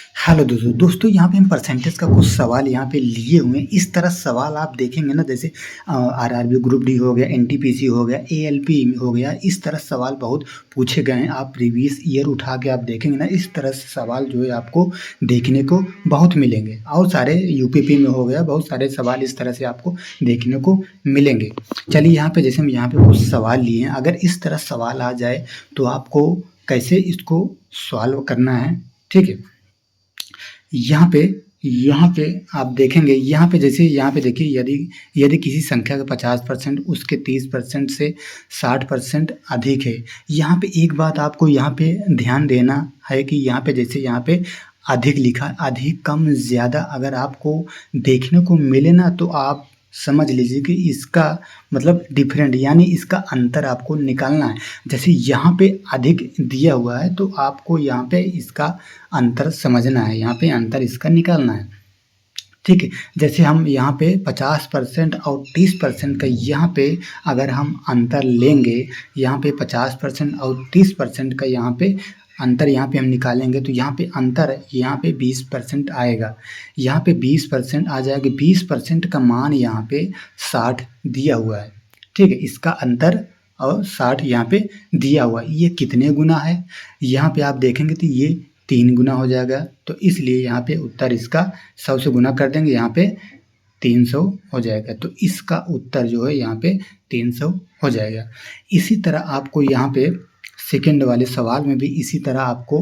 Hello दोस्तों यहाँ पे हम परसेंटेज का कुछ सवाल यहाँ पे लिए हुए हैं। इस तरह सवाल आप देखेंगे ना, जैसे आरआरबी ग्रुप डी हो गया, एनटीपीसी हो गया, एएलपी हो गया, इस तरह सवाल बहुत पूछे गए हैं। आप प्रीवियस ईयर उठा के आप देखेंगे ना, इस तरह से सवाल जो है आपको देखने को बहुत मिलेंगे। और सारे यूपीपी में हो गया, बहुत सारे सवाल इस तरह से आपको देखने को मिलेंगे। चलिए यहाँ पे जैसे हम यहाँ पे कुछ सवाल लिए हैं, अगर इस तरह सवाल आ जाए तो आपको कैसे इसको सॉल्व करना है, ठीक है। यहाँ पे आप देखेंगे, यहाँ पे जैसे यहाँ पे देखिए, यदि यदि किसी संख्या का 50% उसके 30% से 60% अधिक है। यहाँ पे एक बात आपको यहाँ पे ध्यान देना है कि यहाँ पे जैसे यहाँ पे अधिक लिखा, अधिक कम ज़्यादा अगर आपको देखने को मिले ना, तो आप समझ लीजिए कि इसका मतलब डिफरेंट, यानी इसका अंतर आपको निकालना है। जैसे यहाँ पे अधिक दिया हुआ है तो आपको यहाँ पे इसका अंतर समझना है, यहाँ पे अंतर इसका निकालना है, ठीक है। जैसे हम यहाँ पे 50% और 30% का यहाँ पे अगर हम अंतर लेंगे, यहाँ पे 50% और 30% का यहाँ पे अंतर यहाँ पे हम निकालेंगे, तो यहाँ पे अंतर यहाँ पे 20% आएगा। यहाँ पे 20% आ जाएगा। 20% का मान यहाँ पे 60 दिया हुआ है, ठीक है। इसका अंतर और 60 यहाँ पे दिया हुआ है। ये कितने गुना है, यहाँ पे आप देखेंगे तो ये 3 गुना हो जाएगा। तो इसलिए यहाँ पे उत्तर इसका 100 से गुना कर देंगे, यहाँ पे 300 हो जाएगा। तो इसका उत्तर जो है यहाँ पे 300 हो जाएगा। इसी तरह आपको यहाँ पे सेकंड वाले सवाल में भी इसी तरह आपको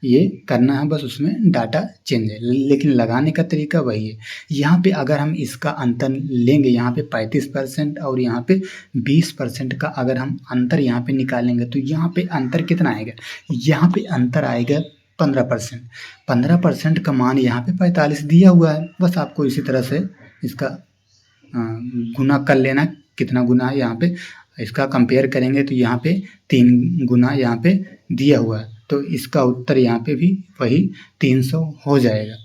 ये करना है, बस उसमें डाटा चेंज है, लेकिन लगाने का तरीका वही है। यहाँ पे अगर हम इसका अंतर लेंगे, यहाँ पे 35% और यहाँ पे 20% का अगर हम अंतर यहाँ पे निकालेंगे, तो यहाँ पे अंतर कितना आएगा, यहाँ पे अंतर आएगा 15%। 15% का मान यहाँ पे 45 दिया हुआ है। बस आपको इसी तरह से इसका गुना कर लेना, कितना गुना है यहाँ पे इसका कंपेयर करेंगे तो यहाँ पे 3 गुना यहाँ पे दिया हुआ है, तो इसका उत्तर यहाँ पे भी वही 300 हो जाएगा।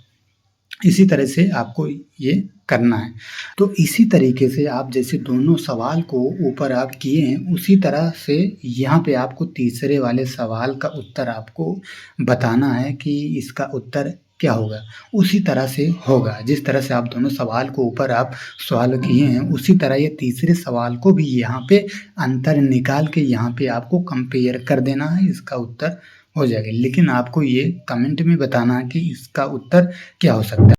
इसी तरह से आपको ये करना है। तो इसी तरीके से आप जैसे दोनों सवाल को ऊपर आप किए हैं, उसी तरह से यहाँ पे आपको तीसरे वाले सवाल का उत्तर आपको बताना है कि इसका उत्तर क्या होगा। उसी तरह से होगा, जिस तरह से आप दोनों सवाल को ऊपर आप सॉल्व किए हैं, उसी तरह ये तीसरे सवाल को भी यहाँ पे अंतर निकाल के यहाँ पे आपको कंपेयर कर देना है, इसका उत्तर हो जाएगा। लेकिन आपको ये कमेंट में बताना है कि इसका उत्तर क्या हो सकता है।